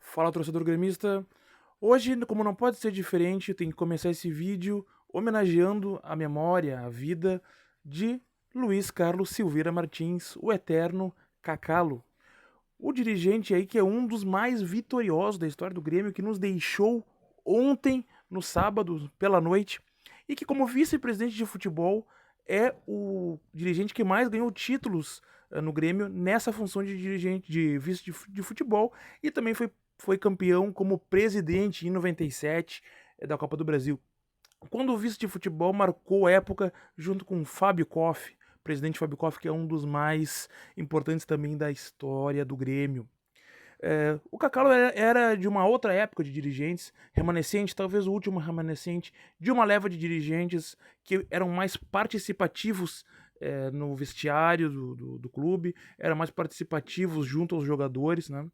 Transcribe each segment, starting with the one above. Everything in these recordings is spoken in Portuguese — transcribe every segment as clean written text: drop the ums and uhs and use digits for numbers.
Fala, torcedor gremista. Hoje, como não pode ser diferente, tem que começar esse vídeo homenageando a memória, a vida de Luiz Carlos Silveira Martins, o eterno Cacalo. O dirigente aí que é um dos mais vitoriosos da história do Grêmio, que nos deixou ontem, no sábado, pela noite, e que como vice-presidente de futebol é o dirigente que mais ganhou títulos no Grêmio nessa função de dirigente, de vice de futebol, e também foi campeão como presidente em 97 da Copa do Brasil. Quando o vice de futebol marcou época junto com o Fábio Koff, presidente Fábio Koff, que é um dos mais importantes também da história do Grêmio. O Cacalo era de uma outra época de dirigentes, remanescente, talvez o último remanescente, de uma leva de dirigentes que eram mais participativos no vestiário do clube, eram mais participativos junto aos jogadores, né?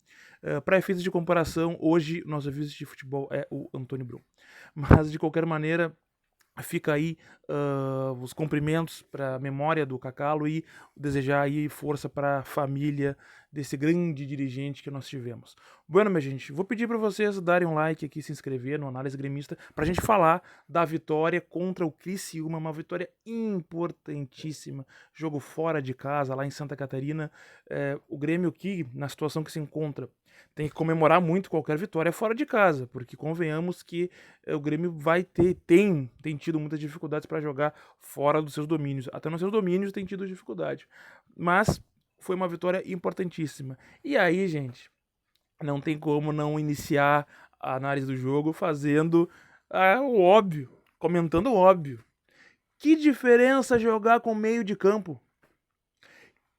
Para efeitos de comparação, hoje nosso vice de futebol é o Antônio Brum. Mas, de qualquer maneira, fica aí os cumprimentos para a memória do Cacalo e desejar aí força para a família desse grande dirigente que nós tivemos. Bueno, minha gente, vou pedir para vocês darem um like aqui, se inscrever no Análise Gremista, para a gente falar da vitória contra o Criciúma, uma vitória importantíssima, jogo fora de casa, lá em Santa Catarina. O Grêmio aqui, na situação que se encontra, tem que comemorar muito qualquer vitória fora de casa, porque convenhamos que o Grêmio tem tido muitas dificuldades para jogar fora dos seus domínios. Até nos seus domínios tem tido dificuldade. Mas foi uma vitória importantíssima. E aí, gente, não tem como não iniciar a análise do jogo fazendo o óbvio, comentando o óbvio. Que diferença jogar com meio de campo?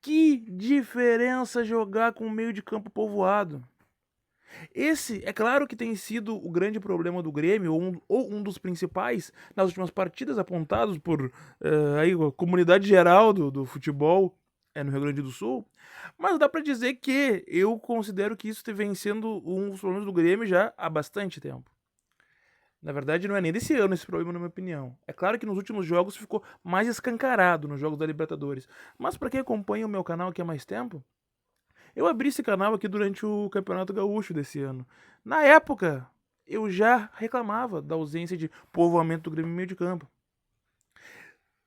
Que diferença jogar com meio de campo povoado? Esse, é claro que tem sido o grande problema do Grêmio, ou um dos principais, nas últimas partidas apontados por aí, a comunidade geral do futebol no Rio Grande do Sul. Mas dá pra dizer que eu considero que isso vem sendo um dos problemas do Grêmio já há bastante tempo. Na verdade, não é nem desse ano esse problema, na minha opinião. É claro que nos últimos jogos ficou mais escancarado nos jogos da Libertadores. Mas para quem acompanha o meu canal aqui há mais tempo, eu abri esse canal aqui durante o Campeonato Gaúcho desse ano. Na época, eu já reclamava da ausência de povoamento do Grêmio no meio de campo.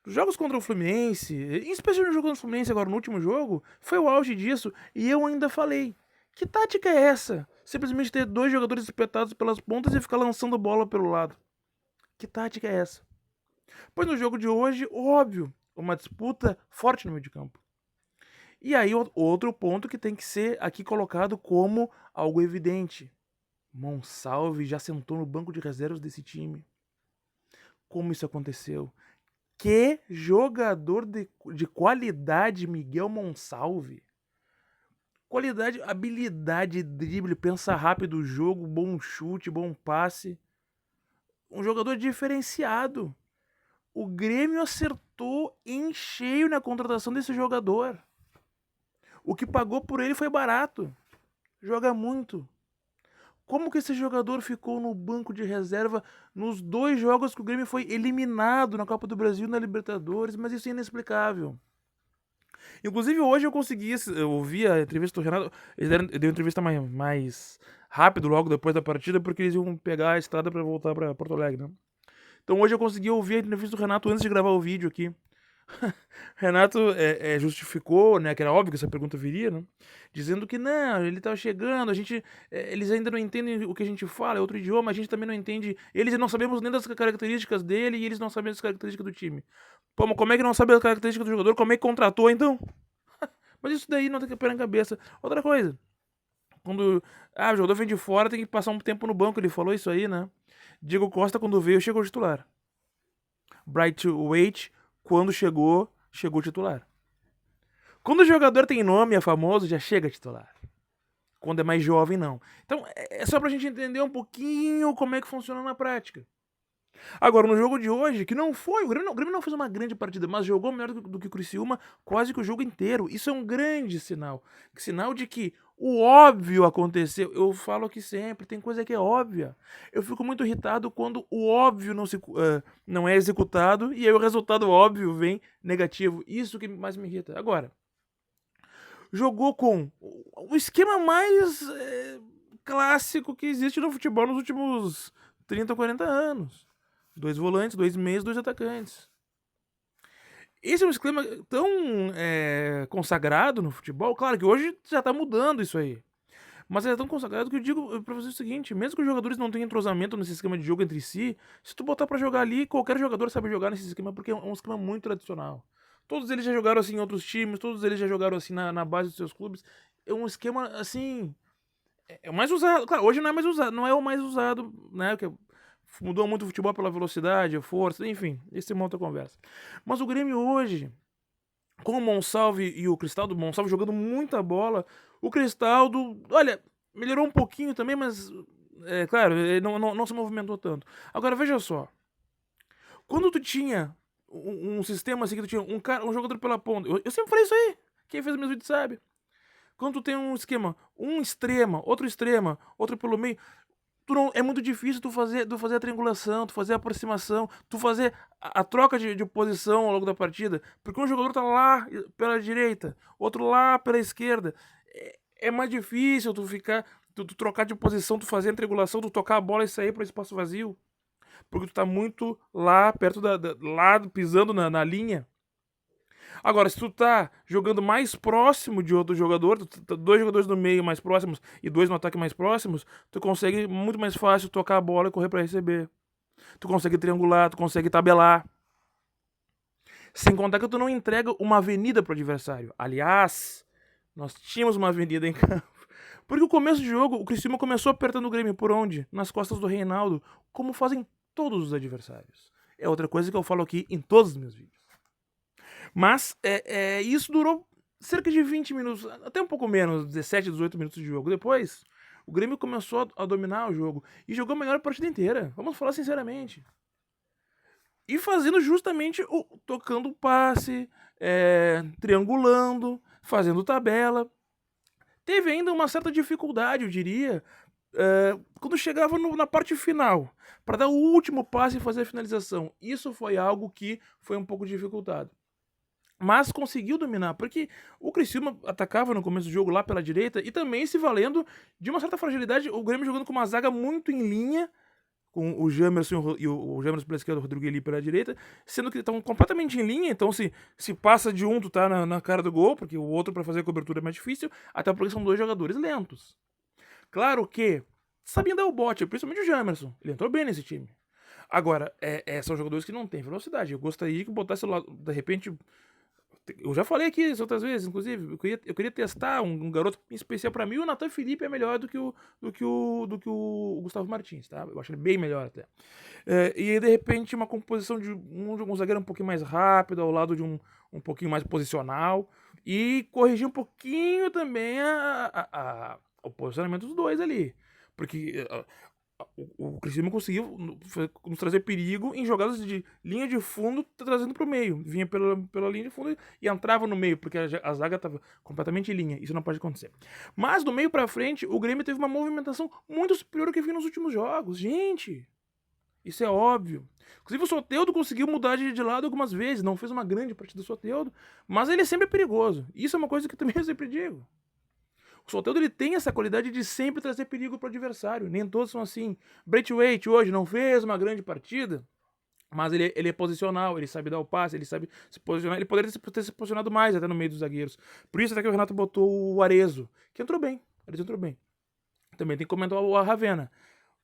Os jogos contra o Fluminense, em especial no jogo contra o Fluminense agora no último jogo, foi o auge disso e eu ainda falei: que tática é essa? Simplesmente ter dois jogadores espetados pelas pontas e ficar lançando bola pelo lado. Que tática é essa? Pois no jogo de hoje, óbvio, uma disputa forte no meio de campo. E aí, outro ponto que tem que ser aqui colocado como algo evidente. Monsalve já sentou no banco de reservas desse time. Como isso aconteceu? Que jogador de qualidade, Miguel Monsalve. Qualidade, habilidade, drible, pensa rápido o jogo, bom chute, bom passe. Um jogador diferenciado. O Grêmio acertou em cheio na contratação desse jogador. O que pagou por ele foi barato. Joga muito. Como que esse jogador ficou no banco de reserva nos dois jogos que o Grêmio foi eliminado na Copa do Brasil e na Libertadores? Mas isso é inexplicável. Inclusive, hoje eu consegui ouvir a entrevista do Renato. Deu entrevista mais rápido logo depois da partida, porque eles iam pegar a estrada para voltar para Porto Alegre, né? Então hoje eu consegui ouvir a entrevista do Renato antes de gravar o vídeo aqui. Renato justificou, né, que era óbvio que essa pergunta viria, né, dizendo que não, ele tá chegando, eles ainda não entendem o que a gente fala, é outro idioma, a gente também não entende, eles não sabemos nem das características dele e eles não sabem das características do time. Pô, mas como é que não sabe as características do jogador? Como é que contratou então? Mas isso daí não tem que pôr na cabeça. Outra coisa, quando o jogador vem de fora, tem que passar um tempo no banco, ele falou isso aí, né? Diego Costa, quando veio, chegou titular. Bright Waite, quando chegou titular. Quando o jogador tem nome, é famoso, já chega titular. Quando é mais jovem, não. Então, é só pra gente entender um pouquinho como é que funciona na prática. Agora, no jogo de hoje, que não foi, o Grêmio não fez uma grande partida, mas jogou melhor do que o Criciúma quase que o jogo inteiro. Isso é um grande sinal. Sinal de que o óbvio aconteceu. Eu falo aqui sempre, tem coisa que é óbvia. Eu fico muito irritado quando o óbvio não é executado e aí o resultado óbvio vem negativo. Isso que mais me irrita. Agora, jogou com o esquema mais clássico que existe no futebol nos últimos 30 ou 40 anos. 2 volantes, 2 meias, 2 atacantes. Esse é um esquema tão consagrado no futebol. Claro que hoje já tá mudando isso aí. Mas é tão consagrado que eu digo pra você o seguinte: mesmo que os jogadores não tenham entrosamento nesse esquema de jogo entre si, se tu botar pra jogar ali, qualquer jogador sabe jogar nesse esquema, porque é um esquema muito tradicional. Todos eles já jogaram assim em outros times, todos eles já jogaram assim na base dos seus clubes. É um esquema assim. É o mais usado. Claro, hoje não é mais usado, não é o mais usado, né? Que mudou muito o futebol pela velocidade, a força, enfim, isso é uma outra conversa. Mas o Grêmio hoje, com o Monsalve e o Cristaldo, o Monsalve jogando muita bola, o Cristaldo, olha, melhorou um pouquinho também, mas, claro, ele não se movimentou tanto. Agora, veja só, quando tu tinha um sistema assim, que tu tinha um jogador pela ponta, eu sempre falei isso aí, quem fez meus vídeos sabe. Quando tu tem um esquema, um extrema, outro pelo meio, é muito difícil tu fazer a triangulação, tu fazer a aproximação, tu fazer a troca de posição ao longo da partida, porque um jogador tá lá pela direita, outro lá pela esquerda. É mais difícil tu trocar de posição, tu fazer a triangulação, tu tocar a bola e sair para o espaço vazio, porque tu tá muito lá perto lá pisando na linha. Agora, se tu tá jogando mais próximo de outro jogador, dois jogadores no meio mais próximos e dois no ataque mais próximos, tu consegue muito mais fácil tocar a bola e correr pra receber. Tu consegue triangular, tu consegue tabelar. Sem contar que tu não entrega uma avenida pro adversário. Aliás, nós tínhamos uma avenida em campo. Porque o começo do jogo, o Criciúma começou apertando o Grêmio por onde? Nas costas do Reinaldo, como fazem todos os adversários. É outra coisa que eu falo aqui em todos os meus vídeos. Mas isso durou cerca de 20 minutos, até um pouco menos, 17, 18 minutos de jogo. Depois, o Grêmio começou a dominar o jogo e jogou a melhor partida inteira. Vamos falar sinceramente. E fazendo justamente tocando passe, triangulando, fazendo tabela. Teve ainda uma certa dificuldade, eu diria, quando chegava na parte final, para dar o último passe e fazer a finalização. Isso foi algo que foi um pouco dificultado. Mas conseguiu dominar, porque o Criciúma atacava no começo do jogo lá pela direita e também se valendo de uma certa fragilidade, o Grêmio jogando com uma zaga muito em linha, com o Jamerson e o Jamerson pela esquerda, o Rodrigo Eli pela direita, sendo que estão completamente em linha, então se passa de um, tu tá na cara do gol, porque o outro para fazer a cobertura é mais difícil, até porque são dois jogadores lentos. Claro que sabem dar o bote, principalmente o Jamerson, ele entrou bem nesse time. Agora, são jogadores que não têm velocidade, eu gostaria que botasse lá, de repente... Eu já falei aqui isso outras vezes, inclusive. Eu queria testar um garoto em especial. Pra mim, o Nathan Felipe é melhor do que o Gustavo Martins, tá? Eu acho ele bem melhor até. E aí, de repente, uma composição de um zagueiro um pouquinho mais rápido, ao lado de um pouquinho mais posicional. E corrigir um pouquinho também o posicionamento dos dois ali. Porque o Criciúma conseguiu nos trazer perigo em jogadas de linha de fundo, trazendo pro meio. Vinha pela linha de fundo e entrava no meio, porque a zaga estava completamente em linha. Isso não pode acontecer. Mas do meio pra frente, o Grêmio teve uma movimentação muito superior ao que vi nos últimos jogos. Gente, isso é óbvio. Inclusive o Soteldo conseguiu mudar de lado algumas vezes. Não fez uma grande partida do Soteldo, mas ele é sempre perigoso. Isso é uma coisa que também eu sempre digo. O Soteldo ele tem essa qualidade de sempre trazer perigo para o adversário. Nem todos são assim. Braithwaite hoje não fez uma grande partida, mas ele é posicional, ele sabe dar o passe, ele sabe se posicionar. Ele poderia ter se posicionado mais até no meio dos zagueiros. Por isso até que o Renato botou o Arezzo, que entrou bem. Ele entrou bem. Também tem que comentar o Aravena.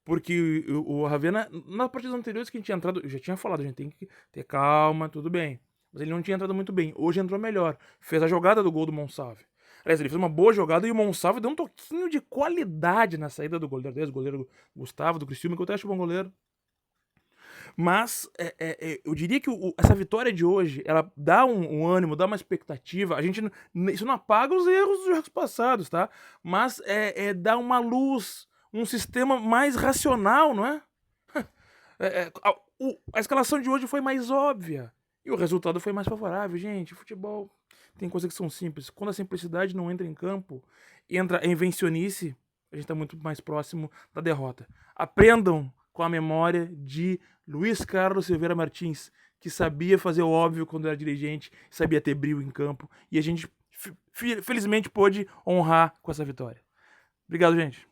Porque o Aravena, nas partidas anteriores que a gente tinha entrado, eu já tinha falado, a gente tem que ter calma, tudo bem. Mas ele não tinha entrado muito bem. Hoje entrou melhor. Fez a jogada do gol do Monsalve. Aliás, ele fez uma boa jogada e o Monsalve deu um toquinho de qualidade na saída do goleiro dele, o goleiro Gustavo do Criciúma, que eu até acho bom goleiro. Mas eu diria que essa vitória de hoje, ela dá um ânimo, dá uma expectativa. Isso não apaga os erros dos jogos passados, tá? Mas dá uma luz, um sistema mais racional, não é? A escalação de hoje foi mais óbvia. E o resultado foi mais favorável, gente. Futebol tem coisas que são simples. Quando a simplicidade não entra em campo, entra a invencionice, a gente tá muito mais próximo da derrota. Aprendam com a memória de Luiz Carlos Silveira Martins, que sabia fazer o óbvio quando era dirigente, sabia ter brilho em campo, e a gente felizmente pôde honrar com essa vitória. Obrigado, gente.